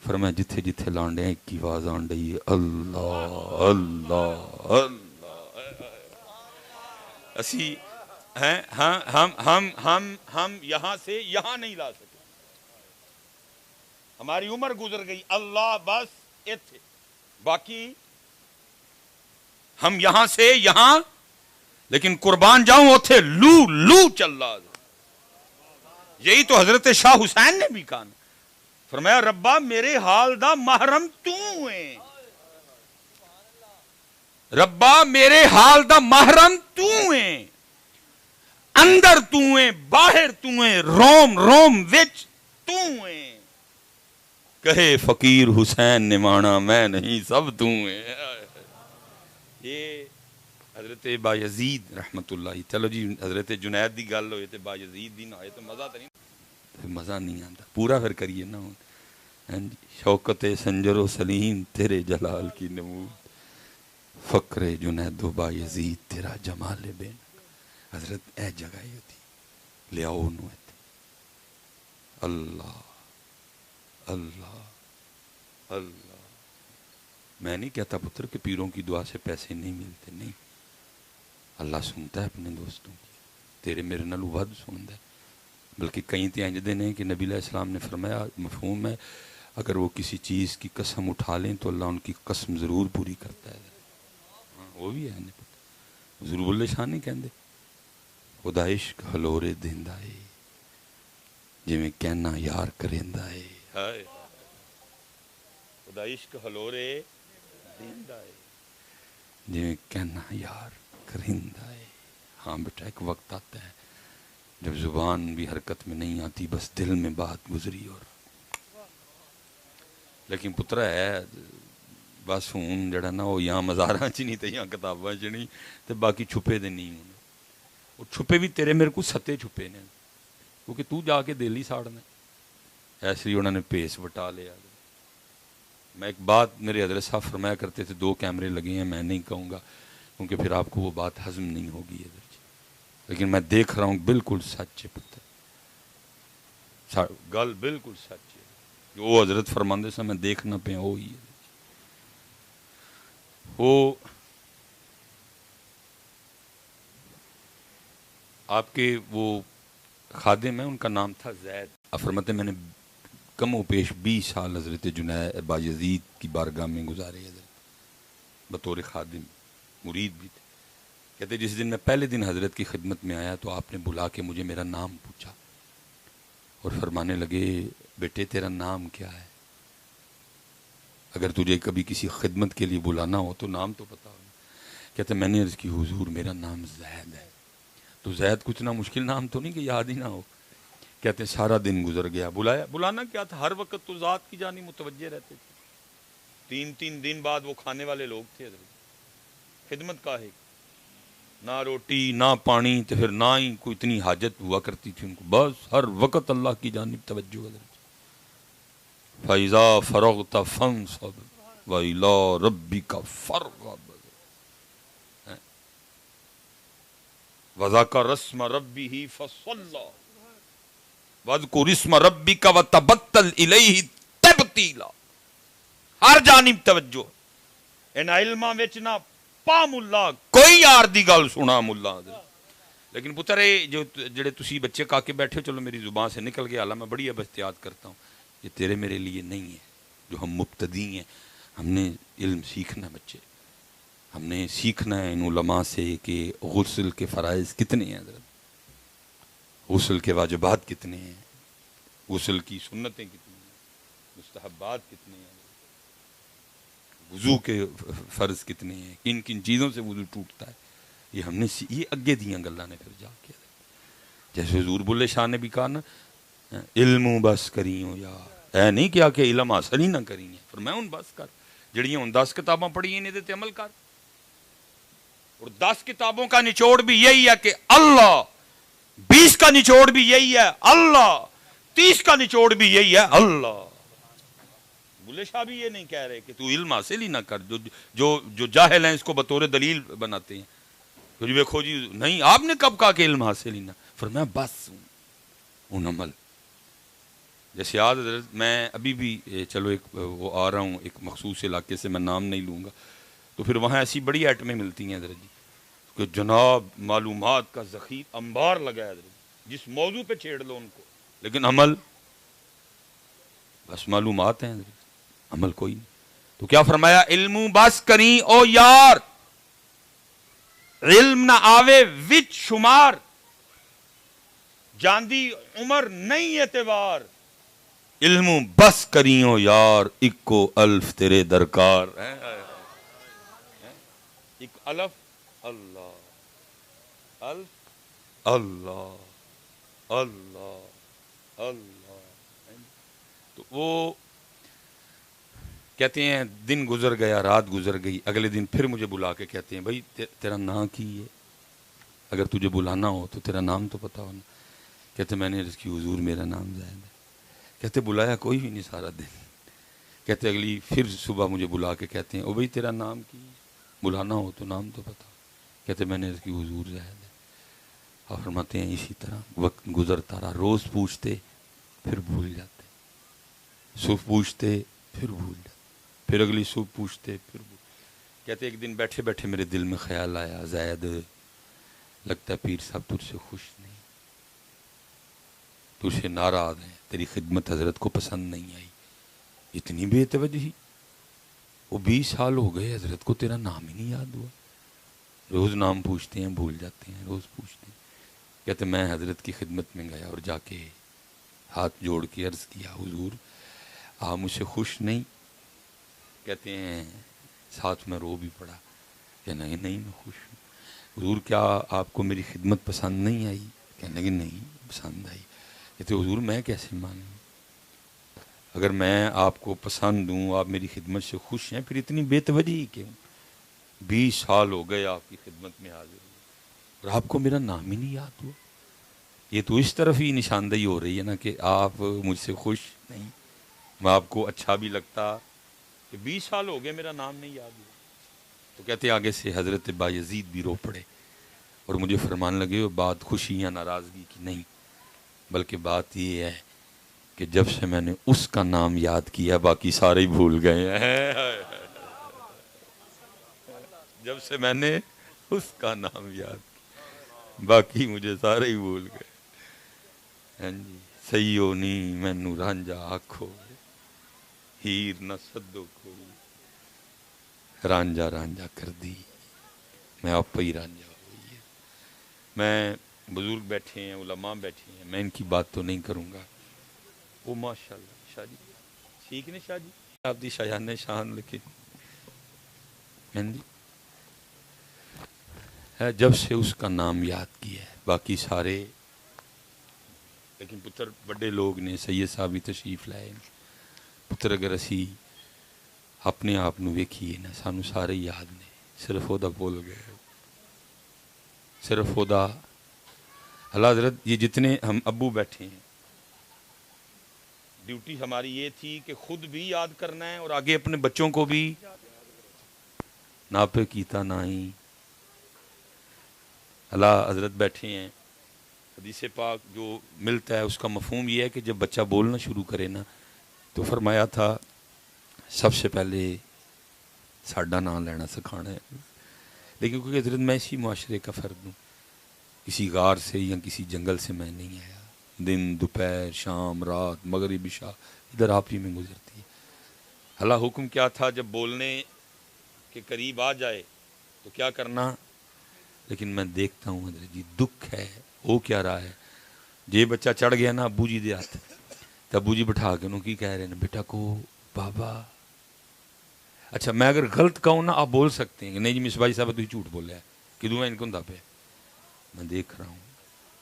فرمایا جتھے جتھے لان ڈے ایک ہی آواز آن ڈئی ہے اللہ اللہ اللہ اسی ہیں ہم یہاں سے یہاں نہیں لا سکے ہماری عمر گزر گئی اللہ بس ایتھے باقی ہم یہاں سے یہاں لیکن قربان جاؤں اوتھے لو چل رہا یہی تو حضرت شاہ حسین نے بھی کہا فرمایا ربا میرے حال دا محرم تو ہے ربا میرے حال دا محرم تو ہے اندر تو ہے باہر تو ہے روم روم وچ تو ہے کہے فقیر حسین نے مانا میں نہیں سب تو ہے یہ حضرت بایزید رحمت اللہ چلو جی حضرت جنید دی گل ہوئے تے بایزید دی نہ ہوئے تو مزہ تو نہیں مزہ نہیں آتا پورا پھر کریے نا شوکت سنجر و سلیم تیرے جلال کی نمود فقر جنید و بایزید تیرا جمال بین حضرت اے جگہ ہی ہوتی لے آؤ انہوں اللہ اللہ اللہ میں نہیں کہتا پتر کہ پیروں کی دعا سے پیسے نہیں ملتے نہیں اللہ سنتا ہے اپنے دوستوں کی تیرے میرے نالو ود سنتا ہے بلکہ کئی تے انج دے نے کہ نبی علیہ السلام نے فرمایا مفہوم ہے اگر وہ کسی چیز کی قسم اٹھا لیں تو اللہ ان کی قسم ضرور پوری کرتا ہے وہ بھی ہے حضور بلے شاہ نہیں کہندے خدا عشق ہلورے دیندا ہے جویں کہنا یار کریندا ہے خدا عشق ہلورے دیندا ہے جویں کہنا یار کریندا ہے ہاں بیٹا ایک وقت آتا ہے جب زبان بھی حرکت میں نہیں آتی بس دل میں بات گزری اور لیکن پترا ہے بس ہوں جڑا نا وہ یہاں مزاراں چ نہیں تے یہاں کتاباں چ نہیں تے باقی چھپے دے نہیں ہوں وہ چھپے بھی تیرے میرے کو ستے چھپے نے کیونکہ تو جا کے دل ہی ساڑنا ایسے ہی انہوں نے پیس وٹا لیا میں ایک بات میرے حضرت صاحب فرمایا کرتے تھے 2 کیمرے لگے ہیں میں نہیں کہوں گا کیونکہ پھر آپ کو وہ بات ہضم نہیں ہوگی ادھر لیکن میں دیکھ رہا ہوں بالکل سچ ہے پتر گل بالکل سچ ہے جو وہ حضرت فرماندے سے میں دیکھنا پہ وہی ہے وہ آپ کے وہ خادم ہیں ان کا نام تھا زید فرماتے میں نے کم و پیش 20 سال حضرت جنید بایزید کی بارگاہ میں گزارے حضرت بطور خادم مرید بھی تھے کہتے جس دن میں پہلے دن حضرت کی خدمت میں آیا تو آپ نے بلا کے مجھے میرا نام پوچھا اور فرمانے لگے بیٹے تیرا نام کیا ہے اگر تجھے کبھی کسی خدمت کے لیے بلانا ہو تو نام تو پتا ہو کہتے میں نے عرض کی حضور میرا نام زید ہے تو زید کچھ نہ مشکل نام تو نہیں کہ یاد ہی نہ ہو کہتے سارا دن گزر گیا بلانا کیا تھا ہر وقت تو ذات کی جانب متوجہ رہتے تھے 3 دن بعد وہ کھانے والے لوگ تھے حضرت خدمت کا ہے نہ روٹی نہ پانی تو پھر نہ ہی کوئی اتنی حاجت ہوا کرتی تھی ان کو بس ہر وقت اللہ کی جانب توجہ حضرت فَإِذَا فَرَغْتَ فَانْصَبْ وَإِلَىٰ رَبِّكَ فَارْغَب وَذَكَرَ اسْمَ رَبِّهِ فَصَلَّىٰ وَاذْكُرِ اسْمَ رَبِّكَ وَتَبَتَّلْ إِلَيْهِ تَبْتِيلًا ہر جانب توجہ ان علماں وچ نہ پا ملا کوئی یار دی گل سنا ملا لیکن پتر جو جڑے تسی بچے کا کے بیٹھے چلو میری زبان سے نکل گیا اللہ میں بڑی اب احتیاط کرتا ہوں یہ تیرے میرے لیے نہیں ہے جو ہم مبتدی ہیں ہم نے علم سیکھنا بچے ہم نے سیکھنا ہے ان علماء سے کہ غسل کے فرائض کتنے ہیں حضرت غسل کے واجبات کتنے ہیں غسل کی سنتیں کتنی ہیں مستحبات کتنے ہیں وضو کے فرض کتنے ہیں کن کن چیزوں سے وضو ٹوٹتا ہے یہ ہم نے یہ اگے دیاں گلاں نے پھر جا کے جیسے حضور بلے شاہ نے بھی کہا نا علم بس کریوں یار اے نہیں کیا کہ علم حاصل ہی نہ کریے فرمایا ہن بس کر جڑیاں ہن 10 کتاباں پڑھی انہاں تے عمل کر اور 10 کتابوں کا نچوڑ بھی یہی ہے کہ اللہ، 20 کا نچوڑ بھی یہی ہے اللہ، 30 کا نچوڑ بھی یہی ہے اللہ۔ بلے شاہ بھی یہ نہیں کہہ رہے کہ تو علم حاصل ہی نہ کر، جو جاہل ہیں اس کو بطور دلیل بناتے ہیں، تو دیکھو جی نہیں آپ نے کب کہا کہ علم حاصل ہی نہ، فرمایا بس ان عمل۔ جیسے یاد حضرت میں ابھی بھی چلو ایک وہ آ رہا ہوں ایک مخصوص علاقے سے، میں نام نہیں لوں گا، تو پھر وہاں ایسی بڑی آئٹمیں ملتی ہیں حضرت جی کہ جناب معلومات کا ذخیر انبار لگا ہے حضرت، جس موضوع پہ چھیڑ لو ان کو، لیکن عمل بس معلومات ہیں حضرت، عمل کوئی نہیں۔ تو کیا فرمایا، علم بس کریں او یار، علم نہ آوے وچ شمار، جاندی عمر نہیں اعتبار، علم بس کریں او یار، اکو الف تیرے درکار۔ ایک الف اللہ، الف اللہ اللہ اللہ۔ تو وہ کہتے ہیں دن گزر گیا، رات گزر گئی، اگلے دن پھر مجھے بلا کے کہتے ہیں بھائی تیرا نام کی ہے، اگر تجھے بلانا ہو تو تیرا نام تو پتا ہونا۔ کہتے میں نے عرض کی حضور میرا نام زید ہے۔ کہتے بلایا کوئی بھی نہیں سارا دن۔ کہتے اگلی پھر صبح مجھے بلا کے کہتے ہیں او بھائی تیرا نام کی ہے، بلانا ہو تو نام تو پتا۔ کہتے میں نے عرض کی حضور زید ہے۔ اور فرماتے ہیں اسی طرح وقت گزرتا رہا، روز پوچھتے پھر بھول جاتے، صبح پوچھتے پھر بھول جاتے، پھر اگلی صبح پوچھتے پھر بھول۔ کہتے ایک دن بیٹھے بیٹھے میرے دل میں خیال آیا، زید لگتا ہے پیر صاحب تجھ سے خوش نہیں، تجھ سے ناراض ہیں، تیری خدمت حضرت کو پسند نہیں آئی، اتنی بے توجہی، وہ 20 سال ہو گئے حضرت کو تیرا نام ہی نہیں یاد ہوا، روز نام پوچھتے ہیں بھول جاتے ہیں، روز پوچھتے ہیں۔ کہتے میں حضرت کی خدمت میں گیا اور جا کے ہاتھ جوڑ کے عرض کیا حضور آپ مجھ سے خوش نہیں؟ کہتے ہیں ساتھ میں رو بھی پڑا کہ نہیں میں خوش ہوں۔ حضور کیا آپ کو میری خدمت پسند نہیں آئی؟ کہنے لگے نہیں پسند آئی۔ کہتے حضور میں کیسے مانوں، اگر میں آپ کو پسند ہوں، آپ میری خدمت سے خوش ہیں، پھر اتنی بے توجہی کیوں؟ 20 سال ہو گئے آپ کی خدمت میں حاضر ہوئے اور آپ کو میرا نام ہی نہیں یاد ہوا۔ یہ تو اس طرف ہی نشاندہی ہو رہی ہے نا کہ آپ مجھ سے خوش نہیں، میں آپ کو اچھا بھی لگتا کہ 20 سال ہو گئے میرا نام نہیں یاد ہوا۔ تو کہتے آگے سے حضرت بایزید بھی رو پڑے اور مجھے فرمان لگے وہ بات خوشی یا ناراضگی کی نہیں، بلکہ بات یہ ہے کہ جب سے میں نے اس کا نام یاد کیا باقی سارے ہی بھول گئے ہیں۔ جب سے میں نے اس کا نام یاد کیا باقی مجھے سارے ہی بھول گئے۔ ہاں جی، سیو نی مینو رانجا آکھو، ہیر نہ سدو کوئی، رانجا رانجا کر دی، میں آپ ہی رانجا ہوئی ہے۔ میں بزرگ بیٹھے ہیں، علماء بیٹھے ہیں، میں ان کی بات تو نہیں کروں گا۔ وہ ماشاءاللہ شاہ جی ٹھیک نے، شاہ جی آپ دی شایان شان لکھے ہے، جب سے اس کا نام یاد کیا ہے باقی سارے، لیکن پتر بڑے لوگ نے، سید صاحب بھی تشریف لائے، پتر اگر اسی اپنے آپ نو ویکھیے نا سانو سارے یاد نے، صرف وہ دا بول گئے، صرف وہ دا۔ اللہ حضرت یہ جتنے ہم ابو بیٹھے ہیں، ڈیوٹی ہماری یہ تھی کہ خود بھی یاد کرنا ہے اور آگے اپنے بچوں کو بھی نا پہ کیتا نہ ہی۔ اللہ حضرت بیٹھے ہیں، حدیث پاک جو ملتا ہے اس کا مفہوم یہ ہے کہ جب بچہ بولنا شروع کرے نا تو فرمایا تھا سب سے پہلے ساڈا نام لینا سکھانا ہے۔ لیکن کیونکہ حضرت میں اسی معاشرے کا فرد ہوں، کسی غار سے یا کسی جنگل سے میں نہیں آیا، دن دوپہر شام رات مغرب عشاء ادھر آپ ہی میں گزرتی ہے۔ اللہ حکم کیا تھا جب بولنے کے قریب آ جائے تو کیا کرنا، لیکن میں دیکھتا ہوں حضرت جی دکھ ہے، وہ کیا رہا ہے، جے بچہ چڑھ گیا نا ابو جی دے ہاتھ، تو ابو جی بٹھا کے انہوں کی کہہ رہے ہیں بیٹا کو بابا۔ اچھا میں اگر غلط کہوں نا آپ بول سکتے ہیں کہ نہیں جی مصباح صاحب تو جھوٹ بول رہا ہے کہ دوں میں ان کو پہ، میں دیکھ رہا ہوں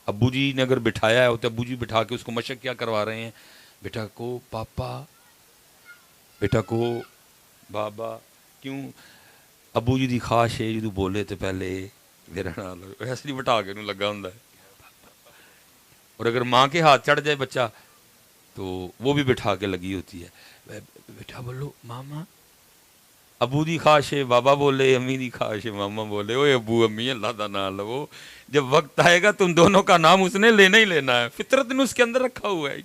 ابو جی نے اگر بٹھایا ہے تو ابو جی بٹھا کے اس کو مشق کیا کروا رہے ہیں، بیٹا کو پاپا، بیٹا کو بابا۔ کیوں؟ ابو جی دی خواہش ہے جدو بولے تو پہلے میرا نام لو، ایسے بٹھا کے انہوں لگا ہوں. اور اگر ماں کے ہاتھ چڑھ جائے بچہ تو وہ بھی بٹھا کے لگی ہوتی ہے، بیٹا بولو ماما. ابو دی خواہش ہے بابا بولے، امی دی خواہش ہے ماما بولے. اوے ابو امی اللہ دا نام لو، جب وقت آئے گا تم دونوں کا نام اس نے لینا ہی لینا ہے. فطرت نے اس کے اندر رکھا ہوا ہے،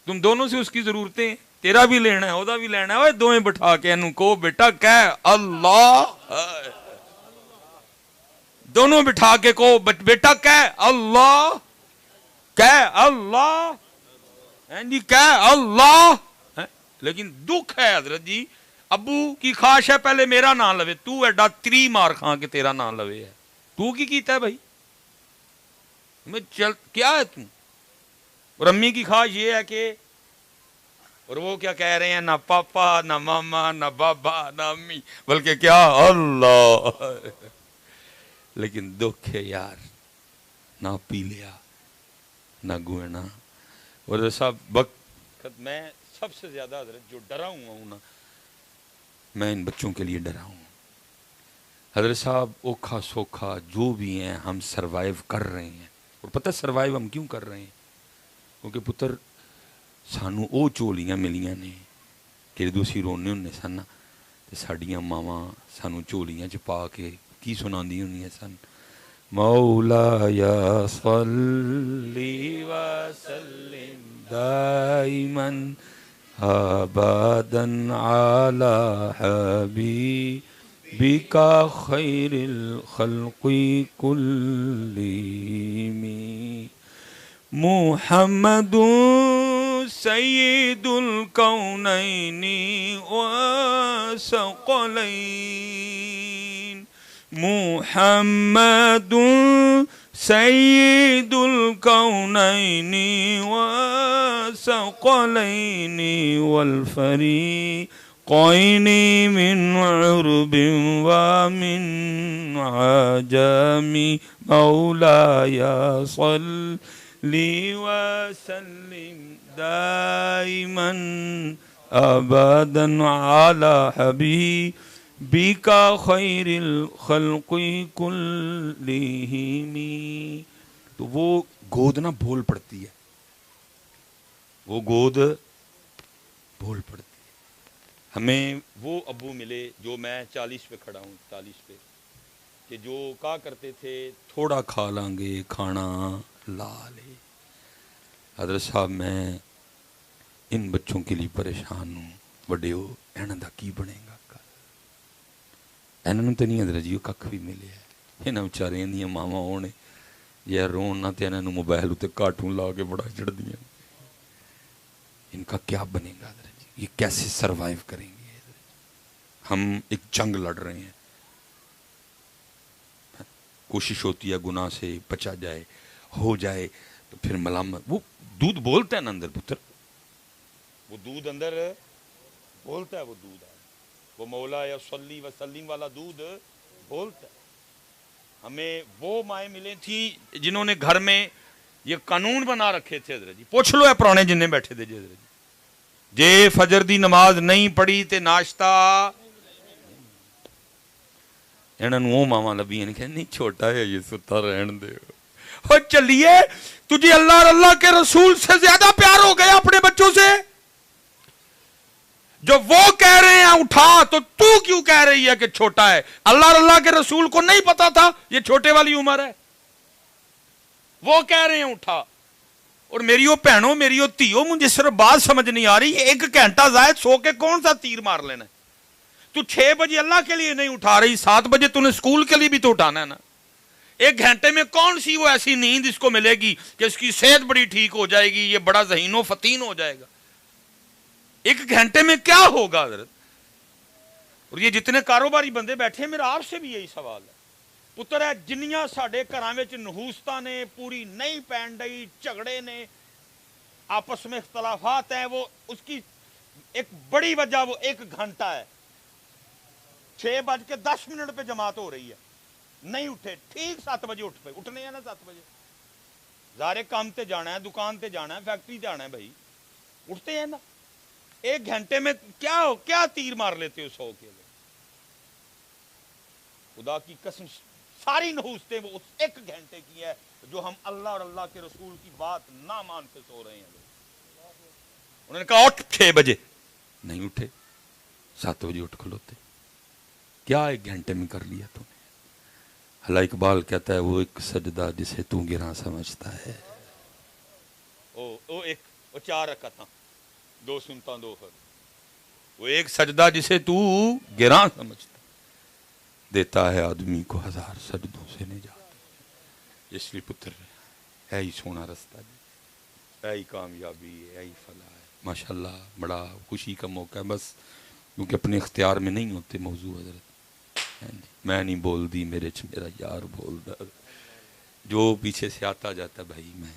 تم دونوں سے اس کی ضرورتیں ہیں، تیرا بھی لینا ہے اودا بھی لینا ہے. اوے دوئیں بٹھا کے انہوں کو بیٹا کہہ اللہ، دونوں بٹھا کے کو بیٹا کہہ اللہ، کہہ اللہ، جی کہہ اللہ. لیکن دکھ ہے حضرت جی، ابو کی خواہش ہے پہلے میرا نام لوے، تو ایڈا تری مار کھان کے تیرا نام لوے ہے. تو کی کیتا ہے بھائی؟ میں چل کیا ہے تم؟ اور امی کی خواہش یہ ہے کہ، اور وہ کیا کہہ رہے ہیں، نہ پاپا نہ ماما نہ بابا نہ امی، بلکہ کیا اللہ. لیکن دکھ ہے یار، نہ پی لیا نہ گونا. اور صاحب وقت میں سب سے زیادہ حضرت جو ڈرا ہوں نا، میں ان بچوں کے لیے ڈرا ہوں. حضرت صاحب اوکھا سوکھا جو بھی ہیں ہم سروائیو کر رہے ہیں. اور پتہ سروائیو ہم کیوں کر رہے ہیں؟ کیونکہ پتر سانو او چولیاں ملیاں نے کہ جدو اسی رونے ہونے سن تے ساڈیاں ماواں سانو چولیاں چ پا کے کی سناندی ہونی سن، مولا یا صلی وسلم دائما ابدا علی حبیبک خیر الخلق کلہم محمد سید الکونین والثقلین. محمد سید الکونین والثقلین والفریقین من عرب ومن عجم مولاي صلی وسلم دائما ابدا على حبیبک خیر الخلق کلہم. تو وہ گود نہ بول پڑتی ہے، وہ گود بول پڑتی ہے. ہمیں وہ ابو ملے جو میں 40 پہ کھڑا ہوں، 40 پہ، کہ جو کہا کرتے تھے تھوڑا کھا لیں گے کھانا لا لے. حضرت صاحب میں ان بچوں کے لیے پریشان ہوں. وڈے ہو انہاں دا کی بنے گا؟ انہاں نوں تے نہیں حضرت جی ککھ بھی ملے ہے. انہاں بیچاریاں دیاں ماواں ہونے یا رون نہ تے انہاں نوں موبائل تے کارٹون لا کے بڑا چڑھ دیاں. ان کا کیا بنے گا حضرت جی؟ یہ کیسے سروائیو کریں گے؟ ہم ایک جنگ لڑ رہے ہیں. کوشش ہوتی ہے گناہ سے بچا جائے، ہو جائے تو پھر ملامت. وہ دودھ بولتا ہے نا اندر پتر، وہ دودھ اندر بولتا ہے، وہ دودھ ہے، وہ مولا یا صلی وسلم والا دودھ بولتا ہے. ہمیں وہ مائیں ملیں تھیں جنہوں نے گھر میں یہ قانون بنا رکھے تھے حضرت جی. پوچھ لو ہے پرانے جنہیں بیٹھے تھے جی حضرت جی فجر دی نماز نہیں پڑھی تے ناشتہ. انہوں نے وہ ماما لبیاں نے کہا نہیں چھوٹا ہے یہ ستا رہن دے. اور چلیے تجھے اللہ اور اللہ کے رسول سے زیادہ پیار ہو گیا اپنے بچوں سے؟ جو وہ کہہ رہے ہیں اٹھا تو کیوں کہہ رہی ہے کہ چھوٹا ہے؟ اللہ اور اللہ کے رسول کو نہیں پتا تھا یہ چھوٹے والی عمر ہے؟ وہ کہہ رہے ہیں اٹھا. اور میری وہ بہنوں میری وہ تیو مجھے صرف بات سمجھ نہیں آ رہی، 1 گھنٹہ زائد سو کے کون سا تیر مار لینا ہے؟ تو 6 بجے اللہ کے لیے نہیں اٹھا رہی، 7 بجے تو نے اسکول کے لیے بھی تو اٹھانا ہے نا. 1 گھنٹے میں کون سی وہ ایسی نیند اس کو ملے گی کہ اس کی صحت بڑی ٹھیک ہو جائے گی، یہ بڑا ذہین و فتین ہو جائے گا؟ 1 گھنٹے میں کیا ہوگا حضرت؟ اور یہ جتنے کاروباری بندے بیٹھے ہیں میرا آپ سے بھی یہی سوال ہے. پتر ہے جنیاں ساڈے گھراں وچ نحوستاں نے پوری نہیں پین ڈئی، جھگڑے نے، آپس میں اختلافات ہیں، وہ اس کی ایک بڑی وجہ وہ 1 گھنٹہ ہے. 6:10 پہ جماعت ہو رہی ہے، نہیں اٹھے، ٹھیک 7 بجے اٹھ پے، اٹھنے ہیں نا 7 بجے، سارے کام تے جانا ہے، دکان تے جانا ہے، فیکٹری جانا ہے بھائی، اٹھتے ہیں نا. 1 گھنٹے میں کیا تیر مار لیتے ہو 100 کے لیے؟ خدا کی قسم ساری نحوستیں وہ اس ایک گھنٹے کی ہے جو ہم اللہ اور اللہ کے رسول کی بات نہ مان کے سو رہے ہیں. انہوں نے کہا اٹھ 6 بجے، نہیں اٹھے، 7 بجے اٹھ کھلوتے. کیا ایک گھنٹے میں کر لیا تم نے؟ اللہ اقبال کہتا ہے وہ ایک سجدہ جسے تو گراں سمجھتا ہے. وہ 4 رکعتاں، 2 سنتاں 2 فرض. وہ ایک سجدہ جسے تو گراں سمجھتا دیتا ہے آدمی کو 1000 سجدوں سے نجات. اس لیے پتر ہے ہی سونا رستہ جی، ہے ہی کامیابی ہے ہی فلاح ہے. ماشاءاللہ بڑا خوشی کا موقع ہے، بس کیونکہ اپنے اختیار میں نہیں ہوتے موضوع حضرت. میں نہیں بول دی میرے چ میرا یار بول دا. جو پیچھے سے آتا جاتا بھائی میں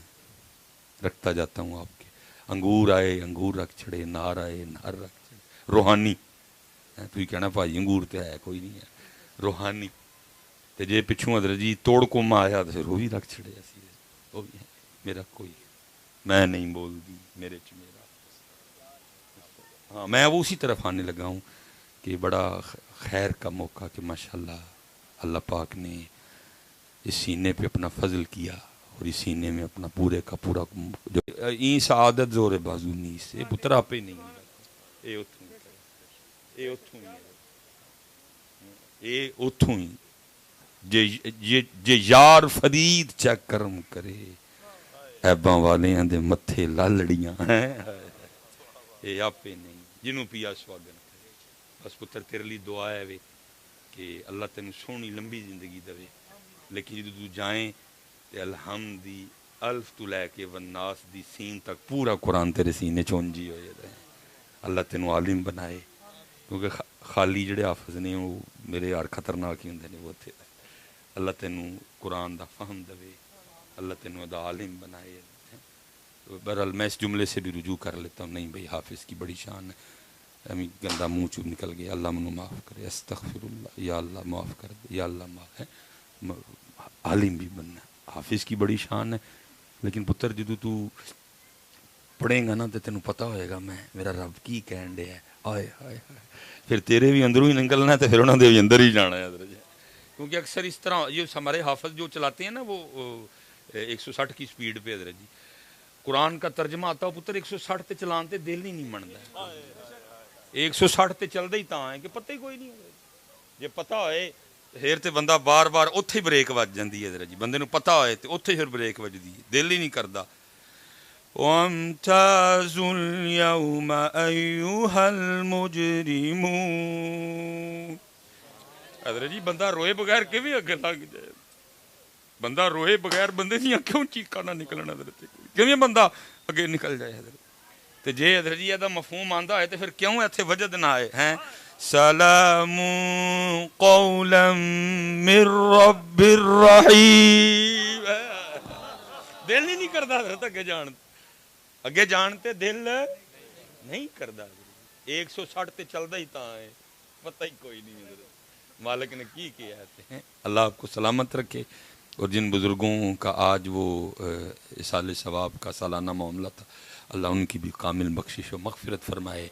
رکھتا جاتا ہوں. آپ کے انگور آئے انگور رکھ چھڑے، نار آئے نار رکھ چھڑے. روحانی تو ہی کہنا بھائی انگور تو ہے کوئی نہیں ہے، روحانی تے جے پچھوں حضرت جی توڑ کم آیا تو پھر وہ بھی رکھ چھڑے. وہ بھی ہے میرا کوئی، میں نہیں بول دی میرے چ میرا. ہاں میں وہ اسی طرف آنے لگا ہوں کہ بڑا خیر کا موقع کہ ماشاءاللہ اللہ پاک نے اس سینے پہ اپنا فضل کیا اور اس سینے میں اپنا پورے کا پورا جو این سعادت زور بازو نہیں سے پترا پہ نہیں اے اتھوں ہی جے یار فرید چیک کرم کرے ایباں والیاں دے متھے لالڑیاں ہیں. اے آپے نہیں جنوں پیا سواگن کرے. بس پتر تیرے لی دعا ہے وے کہ اللہ تینوں سونی لمبی زندگی دے. لیکن جدو تو جائیں تے الحمد دی الف تو لے کے والناس دی سین تک پورا قرآن تیرے سینے چونجی ہوئے دے. اللہ تینوں عالم بنائے، کیونکہ خالی جڑے حافظ نے وہ میرے یار خطرناک ہی ہوندے نے وہ تھے. اللہ تینوں قرآن دا فہم دے، اللہ تینوں دا عالم بنائے. بہرحال میں اس جملے سے بھی رجوع کر لیتا ہوں. نہیں بھئی حافظ کی بڑی شان ہے. ہمیں گندہ منہ چوب نکل گیا، اللہ منو معاف کرے. استغفر اللہ، یا اللہ معاف کر دے، یا اللہ معاف ہے. عالم بھی بننا حافظ کی بڑی شان ہے. لیکن پتر جدو تو پڑھیں گا نا تو تینوں پتہ ہوئے گا میں میرا رب کی کہن دے ہے. آئے ہائے ہائے پھر تیرے بھی اندروں ہی نکلنا ہے تو پھر انہوں نے بھی اندر ہی جانا ہے. کیونکہ اکثر اس طرح یہ ہمارے حافظ جو چلاتے ہیں نا وہ 160 کی سپیڈ پہ حضرت جی قرآن کا ترجمہ آتا ہو پتر 160 تے چلان تے دل نہیں منتا ہے. 160 تے چل دے ہی تاں ہے کہ پتہ ہی کوئی نہیں ہے. جے پتہ ہوئے پھر تے بندہ بار بار اوتھے بریک وج جاندی ہے حضرت جی. بندے نو پتہ ہوئے تے اوتھے پھر بریک وجدی ہے، دل ہی نہیں کردا. وَامْتَازُوا الْيَوْمَ أَيُّهَا الْمُجْرِمُونَ. حضرت جی بندہ روئے بغیر کیویں اگے لگ جائے؟ بندہ روئے بغیر بندے دیاں کیوں چیخاں نہ نکلن حضرت؟ کیویں بندہ اگے نکل جائے حضرت؟ تے جے حضرت جی دا مفہوم آندا ہے تے پھر کیوں ایتھے وجد نہ آئے ہیں؟ سلام قولا من رب الرحیم. دل ہی نہیں کردا حضرت اگے جان تے دل نہیں کردا. 160 تے چلدا ہی تاں ہے، پتہ ہی کوئی نہیں حضرت مالک نے کی کیا ہے. اللہ آپ کو سلامت رکھے. اور جن بزرگوں کا آج وہ اصال ثواب کا سالانہ معاملہ تھا، اللہ ان کی بھی کامل بخشش و مغفرت فرمائے.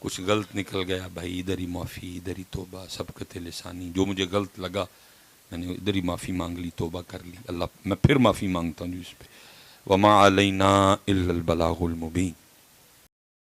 کچھ غلط نکل گیا بھائی، ادھر ہی معافی ادھر ہی توبہ، سبقت لسانی. جو مجھے غلط لگا میں نے ادھر ہی معافی مانگ لی، توبہ کر لی. اللہ میں پھر معافی مانگتا ہوں اس پہ. وما علینا الا البلاغ المبین.